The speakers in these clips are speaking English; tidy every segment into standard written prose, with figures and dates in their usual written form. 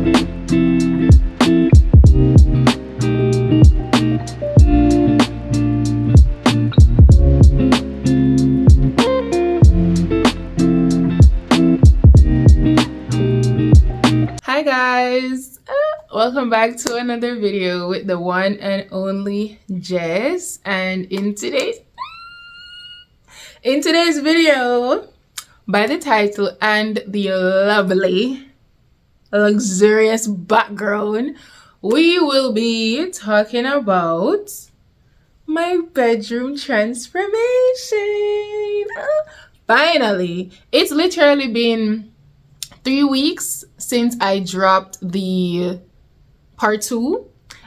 Hi guys, welcome back to another video with the one and only Jess. And in today's video, by the title and the lovely luxurious background, we will be talking about my bedroom transformation. Finally, it's literally been 3 weeks since I dropped the part 2,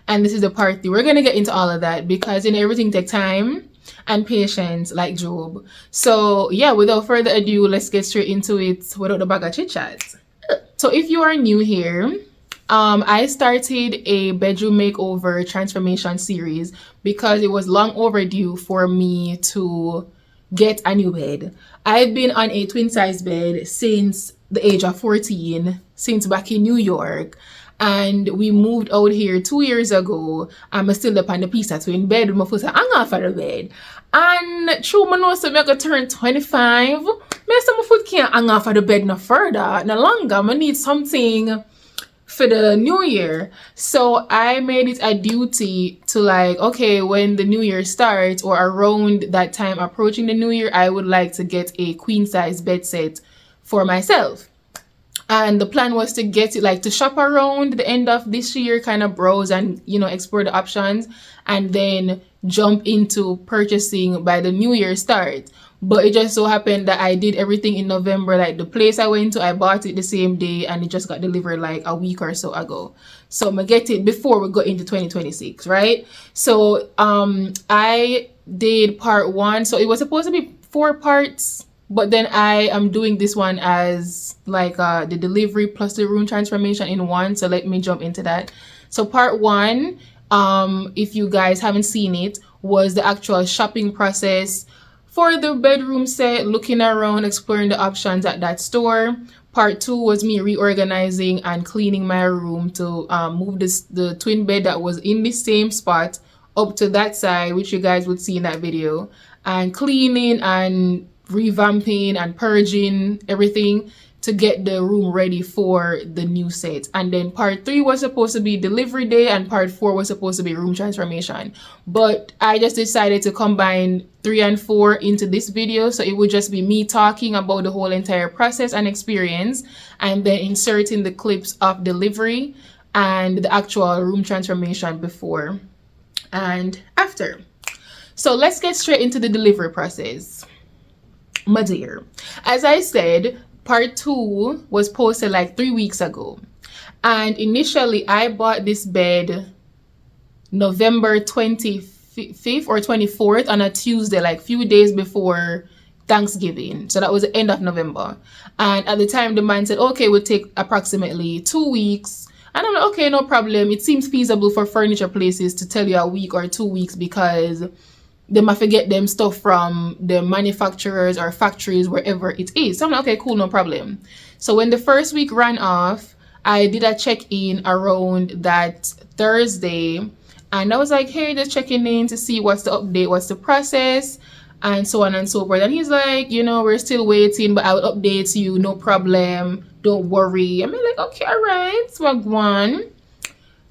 and this is the part 3. We're gonna get into all of that because everything takes time and patience, like Job. So yeah, without further ado, let's get straight into it without the bag of chit chat. So if you are new here, I started a bedroom makeover transformation series because it was long overdue for me to get a new bed. I've been on a twin size bed since the age of 14, since back in New York, and we moved out here 2 years ago. I'm still up on the piece of twin bed with my foot hang off of the bed, and true I know so I go turn 25, me say my foot can't hang off of the bed no further, no longer. I need something for the new year. So I made it a duty to, like, okay, when the new year starts or around that time approaching the new year, I would like to get a queen size bed set for myself. And the plan was to get it, like, to shop around the end of this year, kind of browse and, you know, explore the options, and then jump into purchasing by the new year start. But it just so happened that I did everything in November. Like, the place I went to, I bought it the same day and it just got delivered like a week or so ago. So I'm gonna get it before we go into 2026, right? So I did part 1. So it was supposed to be 4 parts, but then I am doing this one as like the delivery plus the room transformation in one. So let me jump into that. So part 1, if you guys haven't seen it, was the actual shopping process for the bedroom set, looking around, exploring the options at that store. Part 2 was me reorganizing and cleaning my room to move the twin bed that was in the same spot up to that side, which you guys would see in that video, and cleaning and revamping and purging everything to get the room ready for the new set. And then part 3 was supposed to be delivery day, and part 4 was supposed to be room transformation. But I just decided to combine 3 and 4 into this video, so it would just be me talking about the whole entire process and experience, and then inserting the clips of delivery and the actual room transformation before and after. So let's get straight into the delivery process. My dear, as I said, part 2 was posted like 3 weeks ago, and initially I bought this bed November 25th or 24th on a Tuesday, like few days before Thanksgiving. So that was the end of November, and at the time the man said, okay, it would take approximately 2 weeks, and I'm like, okay, no problem. It seems feasible for furniture places to tell you a week or 2 weeks because they might forget them stuff from the manufacturers or factories, wherever it is. So I'm like, okay, cool, no problem. So when the first week ran off, I did a check-in around that Thursday, and I was like, hey, just checking in to see what's the update, what's the process, and so on and so forth. And he's like, you know, we're still waiting, but I'll update you, no problem, don't worry. I'm like, okay, all right, so one.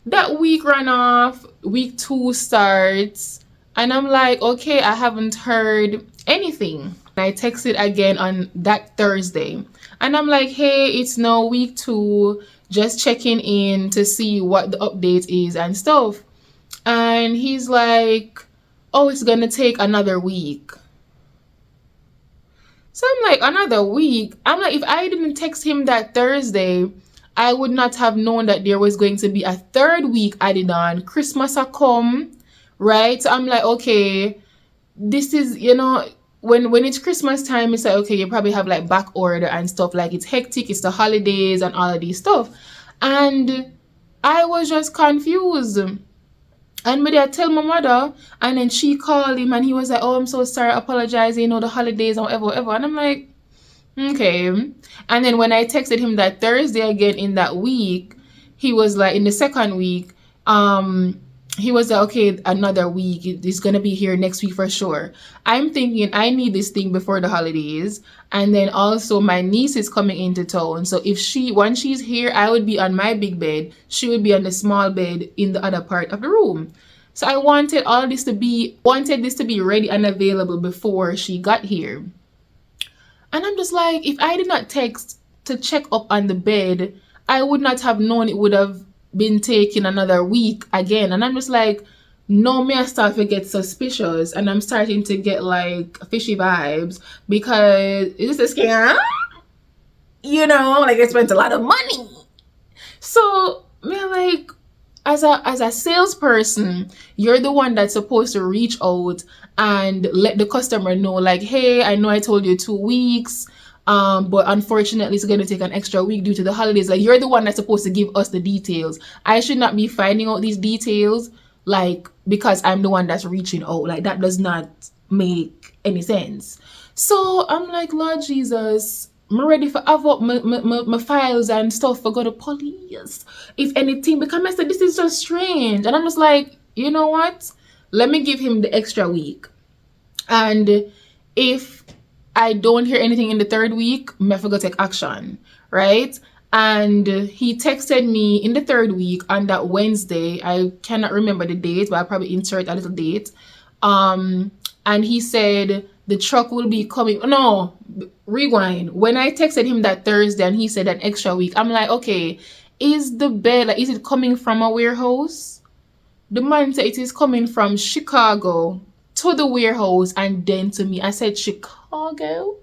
That week ran off, week 2 starts, and I'm like, okay, I haven't heard anything. I texted again on that Thursday, and I'm like, hey, it's now week 2, just checking in to see what the update is and stuff. And he's like, oh, it's gonna take another week. So I'm like, another week? I'm like, if I didn't text him that Thursday, I would not have known that there was going to be a 3rd week added on. Christmas a come, right? So I'm like, okay, this is, you know, when it's Christmas time, it's like, okay, you probably have like back order and stuff, like it's hectic, it's the holidays and all of these stuff. And I was just confused. And maybe I tell my mother, and then she called him and he was like, oh, I'm so sorry, apologizing, you know, the holidays and whatever. And I'm like, okay. And then when I texted him that Thursday again in that week, he was like, in the second week, he was like, okay, another week, it's gonna be here next week for sure. I'm thinking I need this thing before the holidays, and then also my niece is coming into town, so if once she's here, I would be on my big bed, she would be on the small bed in the other part of the room. So I wanted this to be ready and available before she got here. And I'm just like, if I did not text to check up on the bed, I would not have known it would have been taking another week again. And I'm just like, no, me I start to get suspicious, and I'm starting to get like fishy vibes, because it's a scam, you know, like I spent a lot of money. So me like, as a salesperson, you're the one that's supposed to reach out and let the customer know, like, hey, I know I told you 2 weeks, but unfortunately it's going to take an extra week due to the holidays. Like, you're the one that's supposed to give us the details. I should not be finding out these details, like, because I'm the one that's reaching out. Like, that does not make any sense. So I'm like, Lord Jesus, I'm ready for have up my files and stuff for go to police, if anything, because I said this is just strange. And I'm just like, you know what, let me give him the extra week, and if I don't hear anything in the 3rd week, I forgot to take action, right? And he texted me in the 3rd week on that Wednesday. I cannot remember the date, but I'll probably insert a little date. And he said the truck will be coming. No, rewind. When I texted him that Thursday and he said an extra week, I'm like, okay, is the bed, like, is it coming from a warehouse? The man said it is coming from Chicago to the warehouse and then to me. I said, Chicago?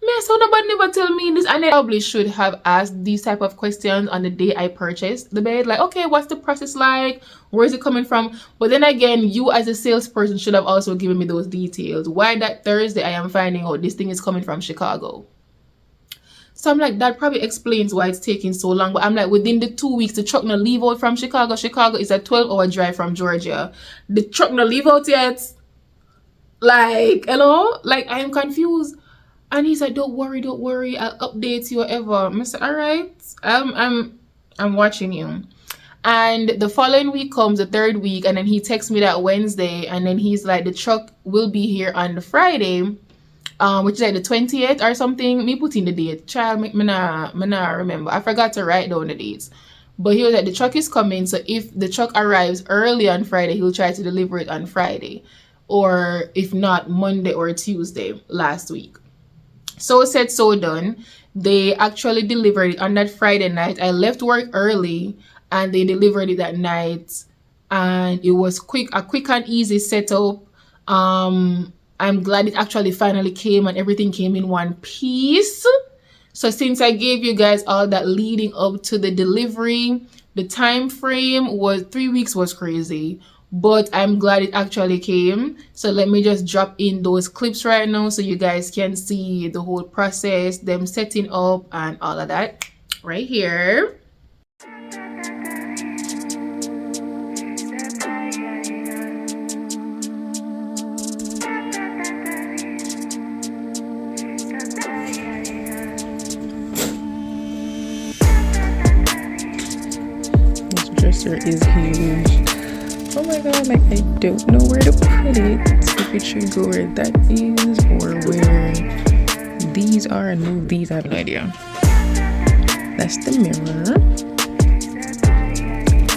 Man, so nobody never tell me this. And I probably should have asked these type of questions on the day I purchased the bed. Like, okay, what's the process like? Where is it coming from? But then again, you as a salesperson should have also given me those details. Why that Thursday I am finding out this thing is coming from Chicago? So I'm like, that probably explains why it's taking so long. But I'm like, within the 2 weeks, the truck not leave out from Chicago. Chicago is a 12-hour drive from Georgia. The truck not leave out yet. Like, hello? Like, I am confused. And he's like, don't worry, I'll update you, whatever. I said, all right, I'm watching you. And the following week comes, the 3rd week, and then he texts me that Wednesday, and then he's like, the truck will be here on the Friday, which is like the 20th or something. Me put in the date. Child, me nah remember. I forgot to write down the dates. But he was like, the truck is coming, so if the truck arrives early on Friday, he'll try to deliver it on Friday. Or if not, Monday or Tuesday last week. So said, so done. They actually delivered it on that Friday night. I left work early and they delivered it that night, and it was a quick and easy setup. I'm glad it actually finally came and everything came in one piece. So since I gave you guys all that leading up to the delivery, the time frame was 3 weeks was crazy. But I'm glad it actually came. So let me just drop in those clips right now so you guys can see the whole process, them setting up and all of that right here. This dresser is huge. Oh my god, like I don't know where to put it. If it should go where that is or where these are. No, these I have no idea. That's the mirror.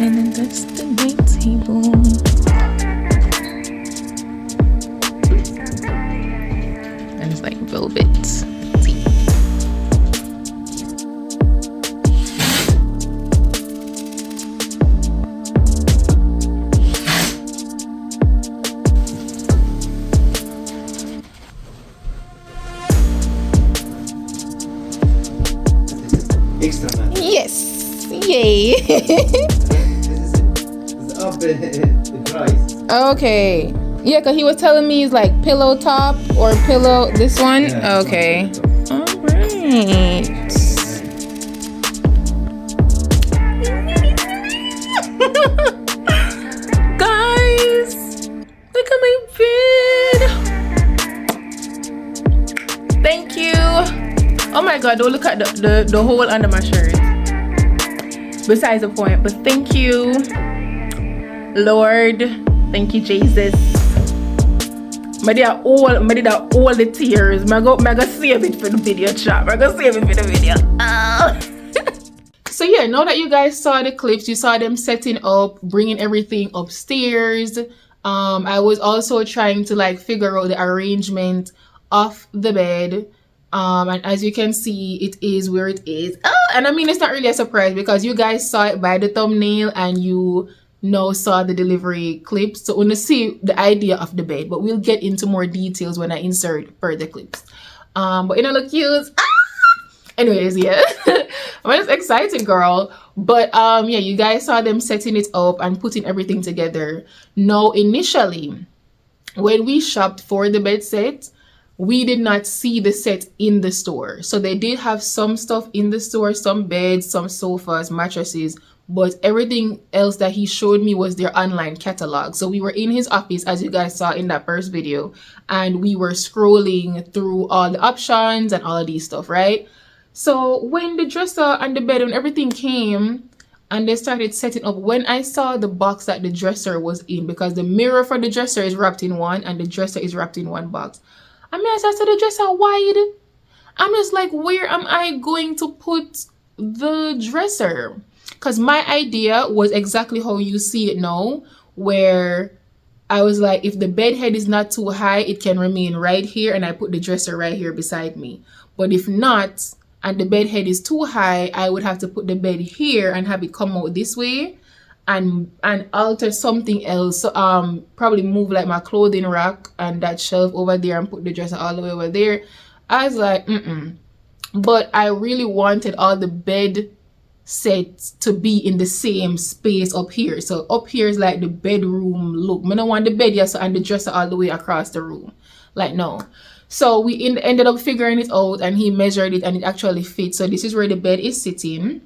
And then that's the night table. And it's like velvet. Yes, yay. This is up the price. Okay, yeah, because he was telling me it's like pillow top or pillow this one. Yeah, okay, all right. Guys, look at my bed. Thank you. Oh my god, don't look at the hole under my shirt. besides the point. But thank you, Lord. Thank you, Jesus. I did all the tears. I go save it for the video, chat. I go save it for the video. So yeah, now that you guys saw the clips, you saw them setting up, bringing everything upstairs. I was also trying to like figure out the arrangement of the bed. And as you can see, it is where it is. Oh, and I mean, it's not really a surprise because you guys saw it by the thumbnail and you now saw the delivery clips. So when you see the idea of the bed, but we'll get into more details when I insert further clips. But you know, look cute. Anyways, yeah. Well, it's exciting, girl. But yeah, you guys saw them setting it up and putting everything together. Now, initially, when we shopped for the bed set, we did not see the set in the store. So they did have some stuff in the store, some beds, some sofas, mattresses, but everything else that he showed me was their online catalog. So we were in his office, as you guys saw in that first video, and we were scrolling through all the options and all of these stuff, right? So when the dresser and the bed and everything came and they started setting up, when I saw the box that the dresser was in, because the mirror for the dresser is wrapped in one and the dresser is wrapped in one box. I mean, I said the dresser wide. I'm just like, where am I going to put the dresser? Because my idea was exactly how you see it now, where I was like, if the bed head is not too high, it can remain right here and I put the dresser right here beside me. But if not, and the bed head is too high, I would have to put the bed here and have it come out this way and alter something else. So probably move like my clothing rack and that shelf over there and put the dresser all the way over there. I was like, But I really wanted all the bed sets to be in the same space up here. So up here is like the bedroom look. I don't want the bed here, so and the dresser all the way across the room. Like, no. So we ended up figuring it out and he measured it and it actually fits. So this is where the bed is sitting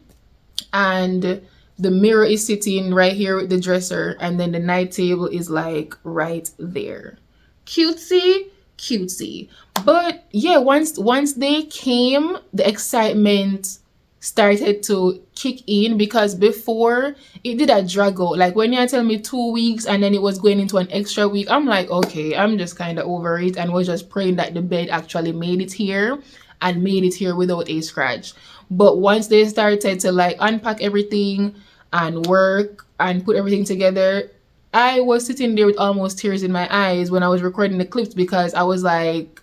and the mirror is sitting right here with the dresser, and then the night table is like right there. Cutesy, cutesy. But yeah, once they came, the excitement started to kick in, because before it did a drag out. Like when you tell me 2 weeks and then it was going into an extra week, I'm like, okay, I'm just kind of over it and was just praying that the bed actually made it here and made it here without a scratch. But once they started to like unpack everything and work and put everything together, I was sitting there with almost tears in my eyes when I was recording the clips, because I was like,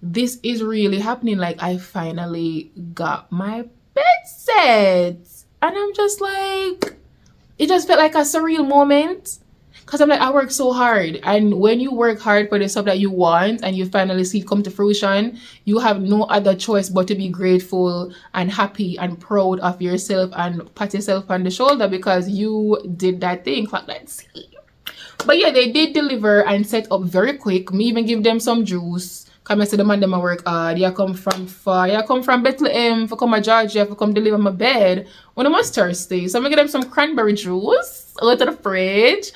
this is really happening. Like, I finally got my bed set. And I'm just like, it just felt like a surreal moment. Because I'm like, I work so hard. And when you work hard for the stuff that you want and you finally see it come to fruition, you have no other choice but to be grateful and happy and proud of yourself and pat yourself on the shoulder because you did that thing. Clap that see. But yeah, they did deliver and set up very quick. Me even give them some juice. Come and say the man them a work hard. You come from far. You come from Bethlehem for come to Georgia for come deliver my bed. When I'm thirsty. So I'm gonna give them some cranberry juice out of the fridge.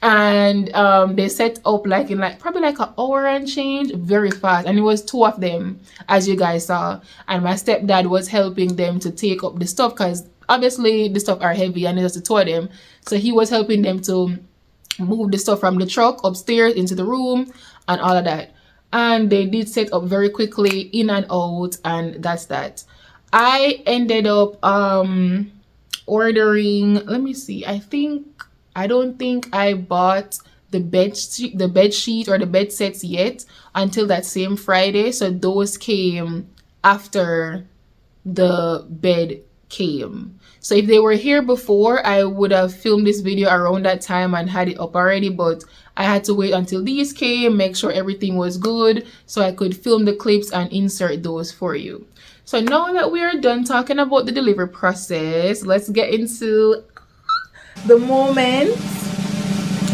And they set up like in like probably like an hour and change, very fast. And it was 2 of them, as you guys saw. And my stepdad was helping them to take up the stuff, because obviously the stuff are heavy and it's just 2 of them. So he was helping them to move the stuff from the truck upstairs into the room and all of that. And they did set up very quickly, in and out, and that's that. I ended up ordering, let me see, I don't think I bought the bed sheet or the bed sets yet until that same Friday. So those came after the bed came. So if they were here before, I would have filmed this video around that time and had it up already, but I had to wait until these came, make sure everything was good so I could film the clips and insert those for you. So now that we are done talking about the delivery process, let's get into the moment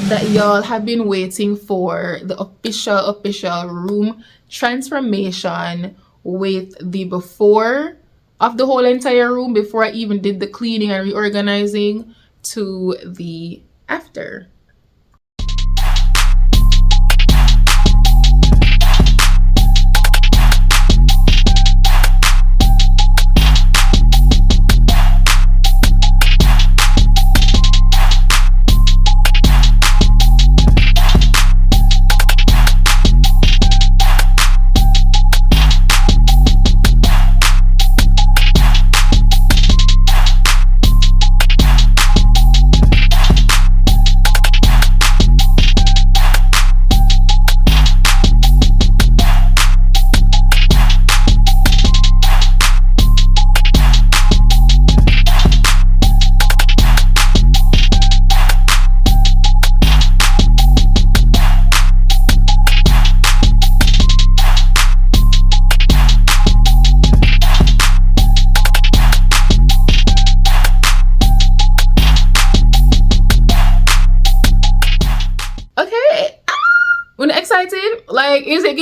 that y'all have been waiting for, the official room transformation, with the before of the whole entire room before I even did the cleaning and reorganizing, to the after. Like, is it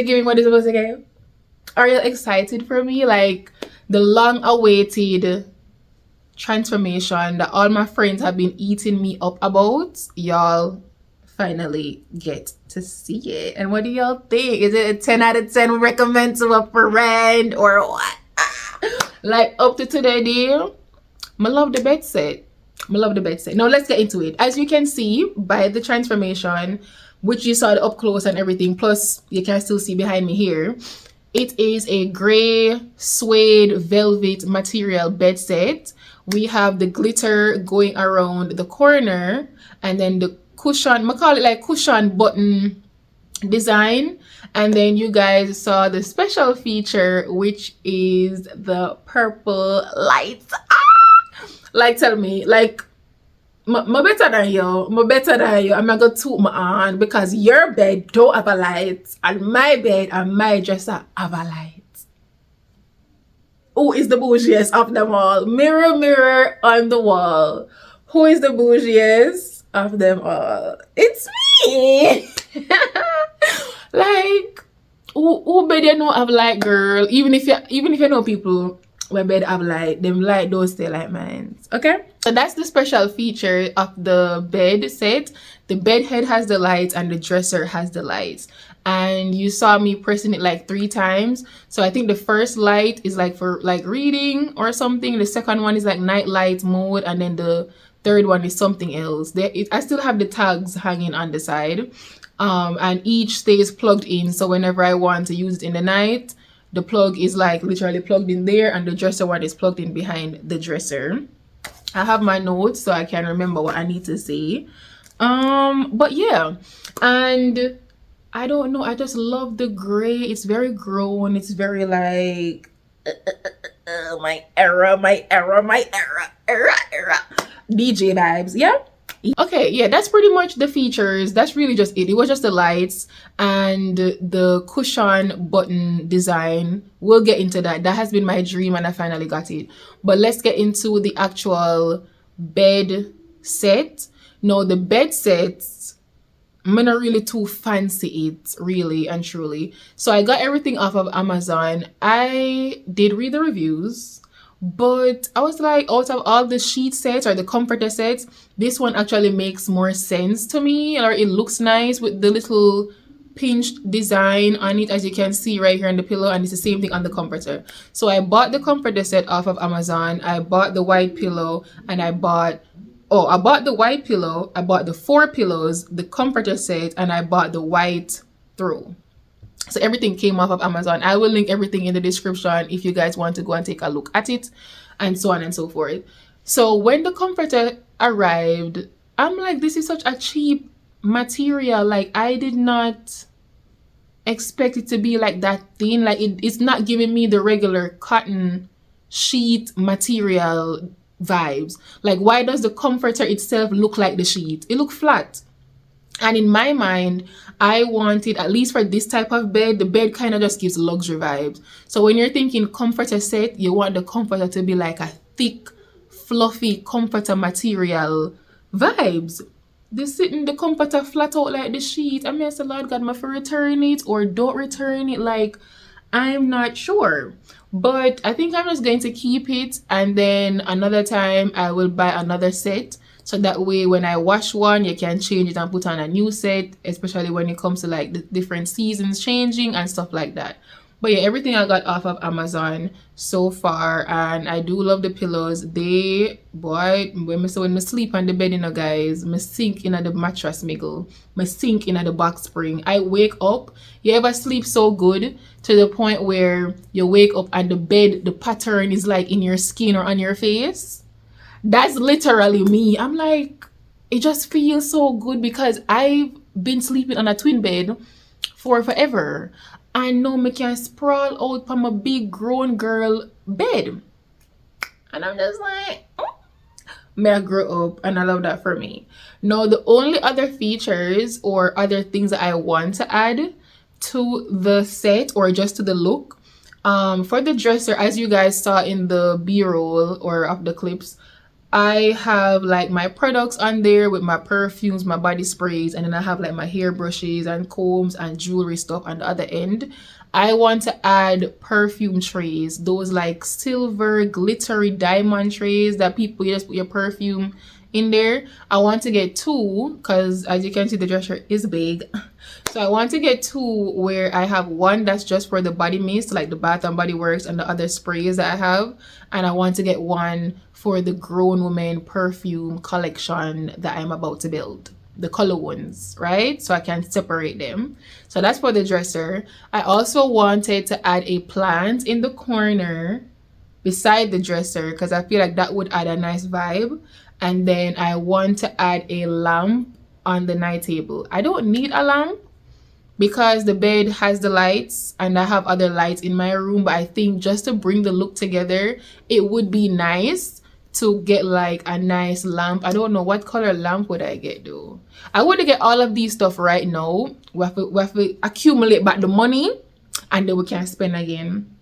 giving what it's supposed to give? Are you excited for me? Like, the long awaited transformation that all my friends have been eating me up about, y'all finally get to see it. And what do y'all think? Is it a 10 out of 10 recommend to a friend or what? Like, up to today, deal. I love the bed set. Now let's get into it. As you can see by the transformation, which you saw up close and everything, plus you can still see behind me here, it is a gray suede velvet material bed set. We have the glitter going around the corner, and then the cushion, I call it like cushion button design. And then you guys saw the special feature, which is the purple lights. Like, tell me, like, I'm better than you. I'm not gonna toot my on because your bed don't have a light, and my bed and my dresser have a light. Who is the bougiest of them all? Mirror, mirror on the wall. Who is the bougiest of them all? It's me. Like, who bed you know have light, girl? Even if you know people where bed have light, them light don't stay like mine. Okay? So that's the special feature of the bed set. The bed head has the lights and the dresser has the lights. And you saw me pressing it like 3 times. So I think the first light is like for like reading or something. The second one is like night light mode, and then the third one is something else. I still have the tags hanging on the side. And each stays plugged in, so whenever I want to use it in the night, the plug is like literally plugged in there, and the dresser one is plugged in behind the dresser. I have my notes so I can remember what I need to say. But yeah, and I don't know, I just love the gray. It's very grown. It's very like my era DJ vibes. Yeah. Okay, yeah, that's pretty much the features. That's really just it. It was just the lights and the cushion button design. We'll get into that. That has been my dream and I finally got it. But let's get into the actual bed set. No, the bed sets, I'm not really too fancy it, really and truly. So I got everything off of Amazon. I did read the reviews, but I was like, out of all the sheet sets or the comforter sets, this one actually makes more sense to me, or it looks nice with the little pinched design on it, as you can see right here on the pillow, and it's the same thing on the comforter. So I bought the comforter set off of Amazon. I bought the white pillow, and I bought the white pillow, I bought the 4 pillows, the comforter set, and I bought the white throw. So everything came off of Amazon. I will link everything in the description if you guys want to go and take a look at it, and so on and so forth. So when the comforter arrived, I'm like, this is such a cheap material. Like, I did not expect it to be like that thin. Like, it's not giving me the regular cotton sheet material vibes. Like, why does the comforter itself look like the sheet? It looks flat. And in my mind, I wanted, at least for this type of bed, the bed kind of just gives luxury vibes. So when you're thinking comforter set, you want the comforter to be like a thick, fluffy comforter material vibes. The comforter flat out like the sheet. I mean, I said, Lord God, am I for return it or don't return it? Like, I'm not sure. But I think I'm just going to keep it, and then another time I will buy another set. So that way when I wash one, you can change it and put on a new set, especially when it comes to like the different seasons changing and stuff like that. But yeah, everything I got off of Amazon so far, and I do love the pillows. When I sleep on the bed, you know, guys, I sink in the mattress miggle, I sink in the box spring. I wake up. You ever sleep so good to the point where you wake up and the pattern is like in your skin or on your face? That's literally me. I'm like, it just feels so good because I've been sleeping on a twin bed for forever. I know me can sprawl out from a big grown girl bed. And I'm just like, may I grow up, and I love that for me. Now, the only other features or other things that I want to add to the set or just to the look, for the dresser, as you guys saw in the B-roll or of the clips, I have like my products on there with my perfumes, my body sprays, and then I have like my hair brushes and combs and jewelry stuff on the other end. I want to add perfume trays, those like silver glittery diamond trays that people, you just put your perfume in there. I want to get 2 because as you can see the dresser is big. So I want to get 2 where I have one that's just for the body mist, like the Bath and Body Works and the other sprays that I have, and I want to get one for the grown woman perfume collection that I'm about to build, the color ones, right? So I can separate them. So that's for the dresser. I also wanted to add a plant in the corner beside the dresser because I feel like that would add a nice vibe. And then I want to add a lamp on the night table. I don't need a lamp because the bed has the lights and I have other lights in my room, but I think just to bring the look together, it would be nice to get like a nice lamp. I don't know what color lamp would I get though. I want to get all of these stuff right now. We have to accumulate back the money and then we can spend again,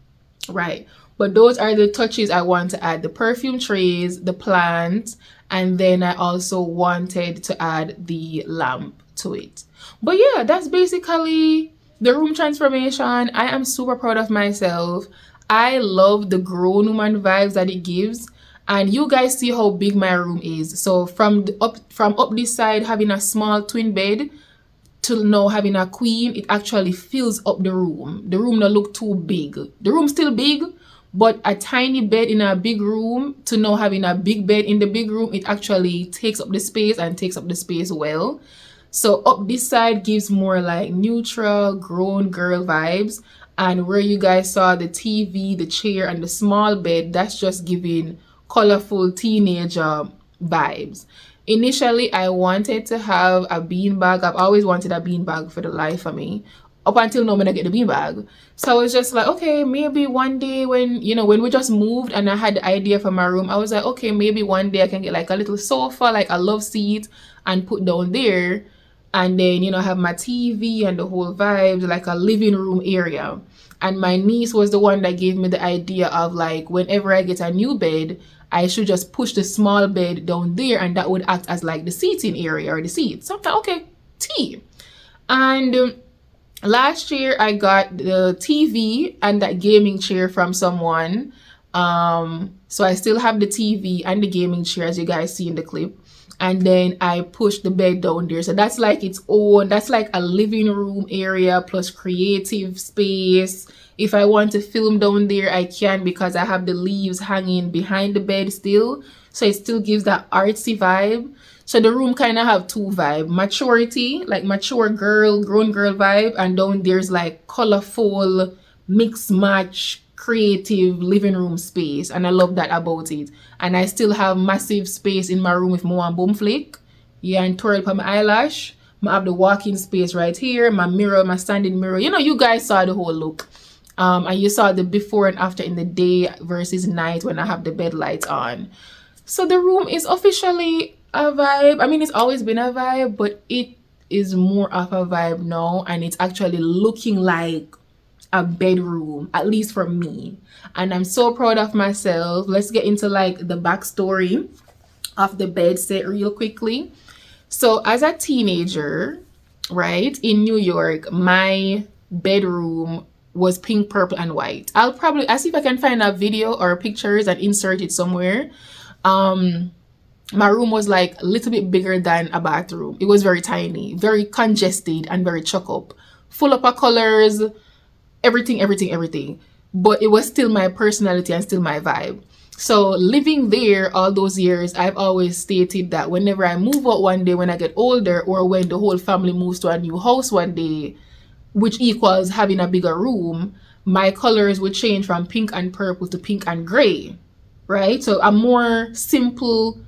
right? But those are the touches I want to add: the perfume trays, the plant, and then I also wanted to add the lamp to it. But yeah, that's basically the room transformation. I am super proud of myself. I love the grown woman vibes that it gives. And you guys see how big my room is. So from up this side, having a small twin bed to now having a queen, it actually fills up the room. The room don't look too big. The room's still big, but a tiny bed in a big room to now having a big bed in the big room, it actually takes up the space and takes up the space well. So up this side gives more like neutral grown girl vibes, and where you guys saw the TV, the chair, and the small bed, that's just giving colorful teenager vibes. Initially, I wanted to have a beanbag. I've always wanted a beanbag for the life of me. Up until now, when I get the beanbag. So I was just like, okay, maybe one day when we just moved and I had the idea for my room, I was like, okay, maybe one day I can get like a little sofa, like a love seat, and put down there. And then, have my TV and the whole vibes, like a living room area. And my niece was the one that gave me the idea of like, whenever I get a new bed, I should just push the small bed down there and that would act as like the seating area or the seats. So I'm like, okay, tea. And last year I got the TV and that gaming chair from someone. So I still have the TV and the gaming chair, as you guys see in the clip. And then I pushed the bed down there. So that's like its own, that's like a living room area plus creative space. If I want to film down there, I can because I have the leaves hanging behind the bed still. So it still gives that artsy vibe. So the room kind of have 2 vibes: maturity, like mature girl, grown girl vibe. And down there's like colorful, mix match, creative living room space. And I love that about it. And I still have massive space in my room if I want boom flick. Yeah, and twirl for my eyelash. I have the walk-in space right here, my mirror, my standing mirror. You guys saw the whole look. And you saw the before and after in the day versus night when I have the bed lights on. So the room is officially a vibe. I mean, it's always been a vibe, but it is more of a vibe now. And it's actually looking like a bedroom, at least for me. And I'm so proud of myself. Let's get into like the backstory of the bed set real quickly. So as a teenager, right, in New York, my bedroom was pink, purple, and white. I'll see if I can find a video or pictures and insert it somewhere. My room was like a little bit bigger than a bathroom. It was very tiny, very congested, and very chuck up, full up of colors, everything. But it was still my personality and still my vibe. So living there all those years, I've always stated that whenever I move out one day when I get older, or when the whole family moves to a new house one day, which equals having a bigger room, my colors would change from pink and purple to pink and gray, right? So a more simple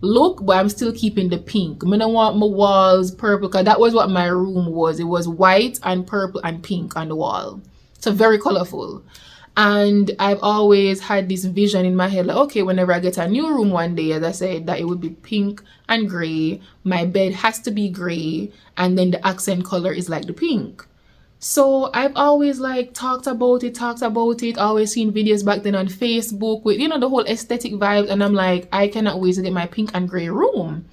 look, but I'm still keeping the pink. I don't want my walls purple because that was what my room was. It was white and purple and pink on the wall. So very colorful. And I've always had this vision in my head, like, okay, whenever I get a new room one day, as I said, that it would be pink and gray. My bed has to be gray. And then the accent color is like the pink. So I've always like talked about it, always seen videos back then on Facebook with, you know, the whole aesthetic vibes. And I'm like, I cannot wait to get my pink and gray room.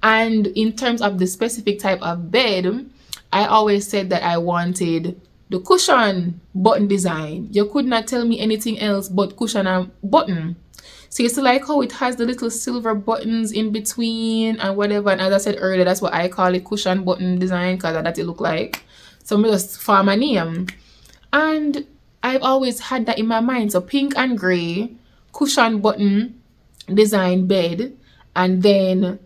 And in terms of the specific type of bed, I always said that I wanted the cushion button design. You could not tell me anything else but cushion and button. So it's like how it has the little silver buttons in between and whatever. And as I said earlier, that's what I call it, cushion button design, because that's what it look like. So I'm just for my name. And I've always had that in my mind. So pink and gray, cushion button design bed, and then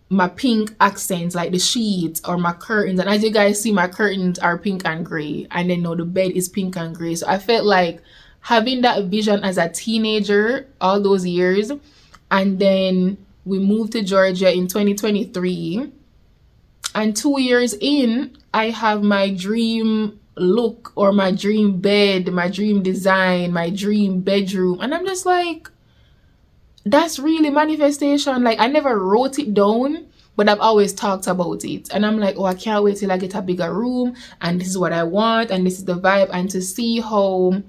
my pink accents like the sheets or my curtains. And as you guys see, my curtains are pink and gray, and then the bed is pink and gray. So I felt like having that vision as a teenager all those years, and then we moved to Georgia in 2023, and 2 years in, I have my dream look or my dream bed, my dream design, my dream bedroom. And I'm just like, that's really manifestation. Like, I never wrote it down, but I've always talked about it. And I'm like, oh, I can't wait till I get a bigger room, and this is what I want, and this is the vibe. And to see how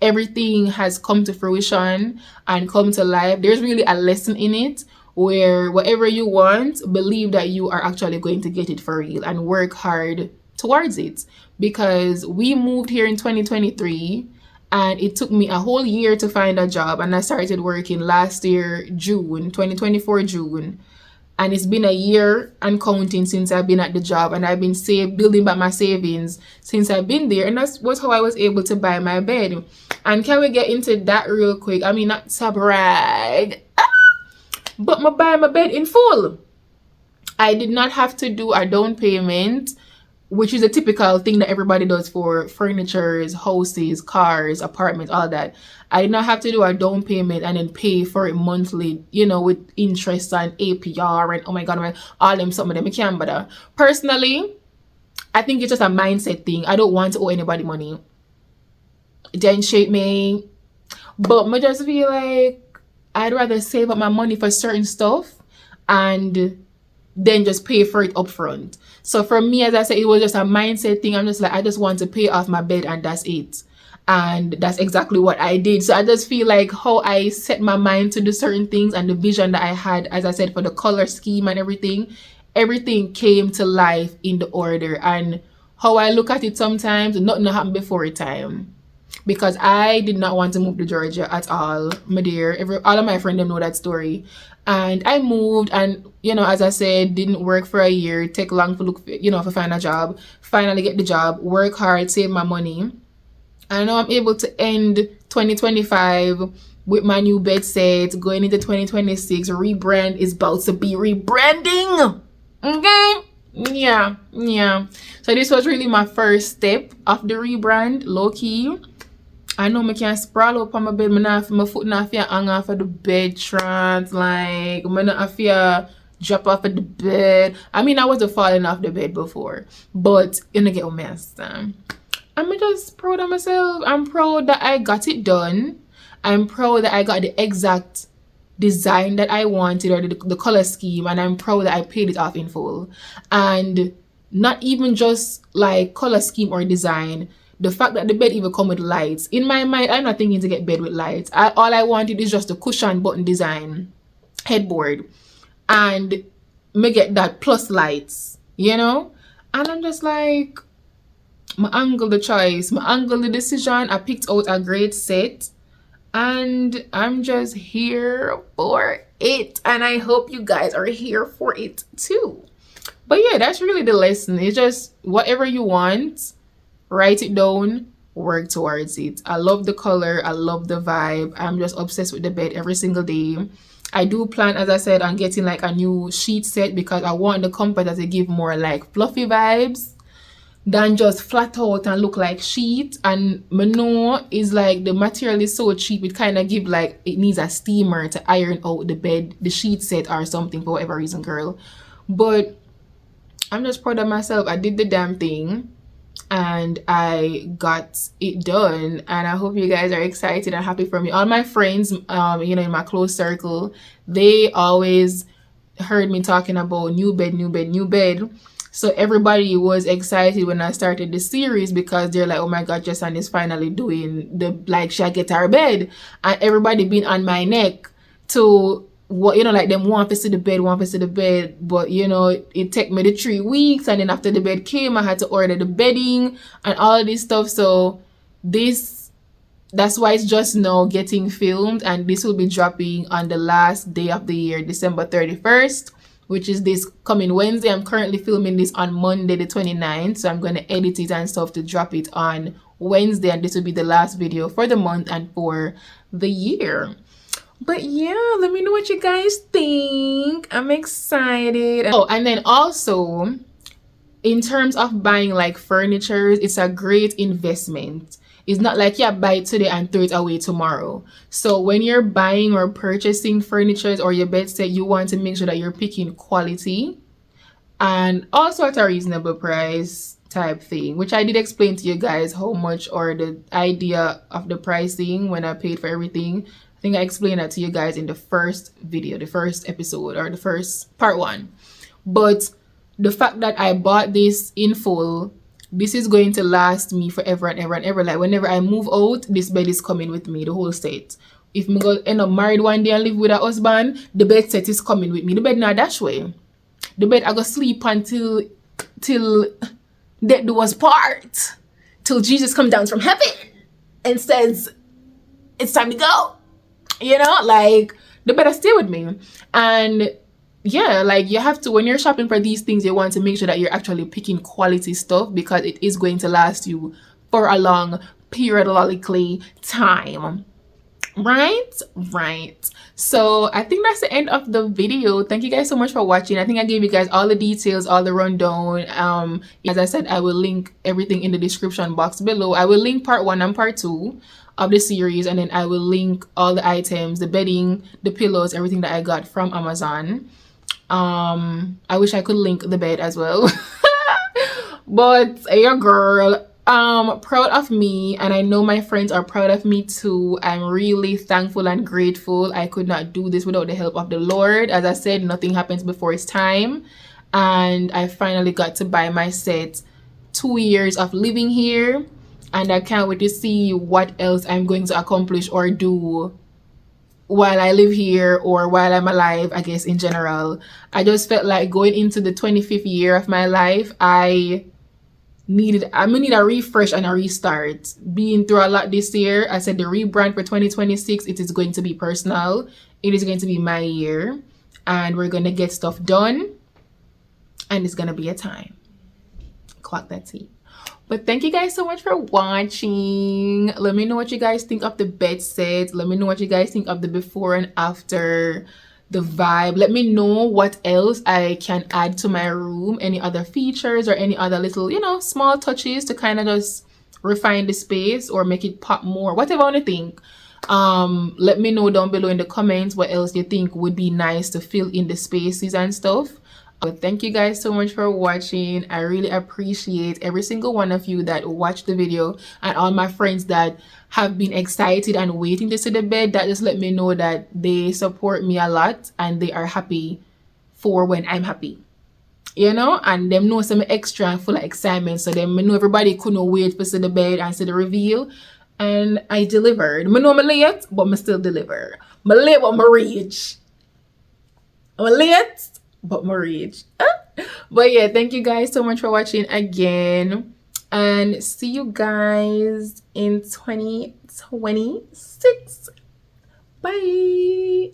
everything has come to fruition and come to life, there's really a lesson in it, where whatever you want, believe that you are actually going to get it for real and work hard towards it. Because we moved here in 2023, and it took me a whole year to find a job, and I started working last year, June, 2024 June. And it's been a year and counting since I've been at the job, and I've been building back my savings since I've been there. And that's was how I was able to buy my bed. And can we get into that real quick? I mean, not to brag, but I buy my bed in full. I did not have to do a down payment, which is a typical thing that everybody does for furnitures, houses, cars, apartments, all that. I did not have to do a down payment and then pay for it monthly, you know, with interest and APR and oh my god, all them, some of them I can't bother. Personally, I think it's just a mindset thing. I don't want to owe anybody money. It didn't shape me. But I just feel like I'd rather save up my money for certain stuff and then just pay for it upfront. So for me, as I said, it was just a mindset thing. I'm just like, I just want to pay off my bed and that's it. And that's exactly what I did. So I just feel like how I set my mind to do certain things and the vision that I had, as I said, for the color scheme and everything came to life in the order. And how I look at it sometimes, nothing happened before time. Because I did not want to move to Georgia at all, my dear. All of my friends know that story. And I moved, and you know, as I said, didn't work for a year, take long to look, you know, to find a job, finally get the job, work hard, save my money. And now I'm able to end 2025 with my new bed set, going into 2026. Rebrand is about to be rebranding. Okay? Yeah. So this was really my first step of the rebrand, low key. I know I can't sprawl up on my bed. My foot not feel hang off of the bed trans. Like, I'm not feel drop off of the bed. I mean, I wasn't falling off the bed before, but you know, get what I'm saying. I'm just proud of myself. I'm proud that I got it done. I'm proud that I got the exact design that I wanted, or the color scheme, and I'm proud that I paid it off in full. And not even just like color scheme or design, the fact that the bed even come with lights. In my mind, I'm not thinking to get bed with lights. All I wanted is just a cushion button design headboard, and me get that plus lights, you know. And I'm just like, my angle the choice, my angle the decision. I picked out a great set, and I'm just here for it, and I hope you guys are here for it too. But yeah, that's really the lesson. It's just whatever you want, write it down, work towards it. I love the color, I love the vibe. I'm just obsessed with the bed every single day. I do plan, as I said, on getting like a new sheet set, because I want the comforter to give more like fluffy vibes than just flat out and look like sheet. And I know is like the material is so cheap, it kind of give like it needs a steamer to iron out the bed, the sheet set or something, for whatever reason, girl. But I'm just proud of myself. I did the damn thing and I got it done, and I hope you guys are excited and happy for me. All my friends, you know, in my close circle, they always heard me talking about new bed. So everybody was excited when I started the series because they're like, oh my god, Jessan is finally doing the, like, she get her bed. And everybody been on my neck to what, you know, like them want to see the bed, but you know, it took me the 3 weeks, and then after the bed came, I had to order the bedding and all of this stuff. So that's why it's just now getting filmed, and this will be dropping on the last day of the year, December 31st, which is this coming Wednesday. I'm currently filming this on Monday the 29th, so I'm going to edit it and stuff to drop it on Wednesday, and this will be the last video for the month and for the year. But yeah, let me know what you guys think. I'm excited. Oh, and then also, in terms of buying like furniture, it's a great investment. It's not like you buy it today and throw it away tomorrow. So when you're buying or purchasing furniture or your bed set, you want to make sure that you're picking quality and also at a reasonable price type thing, which I did explain to you guys how much, or the idea of the pricing when I paid for everything. I think I explained that to you guys in the first video, the first episode, or the first part 1. But the fact that I bought this in full, this is going to last me forever and ever and ever. Like whenever I move out, this bed is coming with me, the whole set. If me go end up married one day and live with a husband, the bed set is coming with me. The bed not dash way. The bed I go sleep until death do us part, till Jesus comes down from heaven and says it's time to go. You know, like the bed stay with me. And yeah, like you have to, when you're shopping for these things, you want to make sure that you're actually picking quality stuff, because it is going to last you for a long periodically time. Right. So I think that's the end of the video. Thank you guys so much for watching. I think I gave you guys all the details, all the rundown. As I said, I will link everything in the description box below. I will link part 1 and part 2 of the series, and then I will link all the items, the bedding, the pillows, everything that I got from Amazon. I wish I could link the bed as well. But your girl, proud of me, and I know my friends are proud of me too. I'm really thankful and grateful. I could not do this without the help of the Lord. As I said, nothing happens before its time, and I finally got to buy my set. 2 years of living here, and I can't wait to see what else I'm going to accomplish or do while I live here, or while I'm alive, I guess, in general. I just felt like going into the 25th year of my life, I'm gonna need a refresh and a restart. Being through a lot this year, I said the rebrand for 2026, it is going to be personal. It is going to be my year, and we're gonna get stuff done, and it's gonna be a time. Clock that tea. But thank you guys so much for watching. Let me know what you guys think of the bed set. Let me know what you guys think of the before and after, the vibe. Let me know what else I can add to my room, any other features or any other little, you know, small touches to kind of just refine the space or make it pop more, whatever I want to think. Let me know down below in the comments what else you think would be nice to fill in the spaces and stuff. But thank you guys so much for watching. I really appreciate every single one of you that watched the video, and all my friends that have been excited and waiting to see the bed. That just let me know that they support me a lot and they are happy for when I'm happy, you know, and them know some extra and full of excitement. So them know everybody couldn't wait to see the bed and see the reveal, and I delivered. I know I'm late, but I still deliver. I'm late, but I reach. I'm late, but I reach. But yeah, thank you guys so much for watching again, and see you guys in 2026. Bye.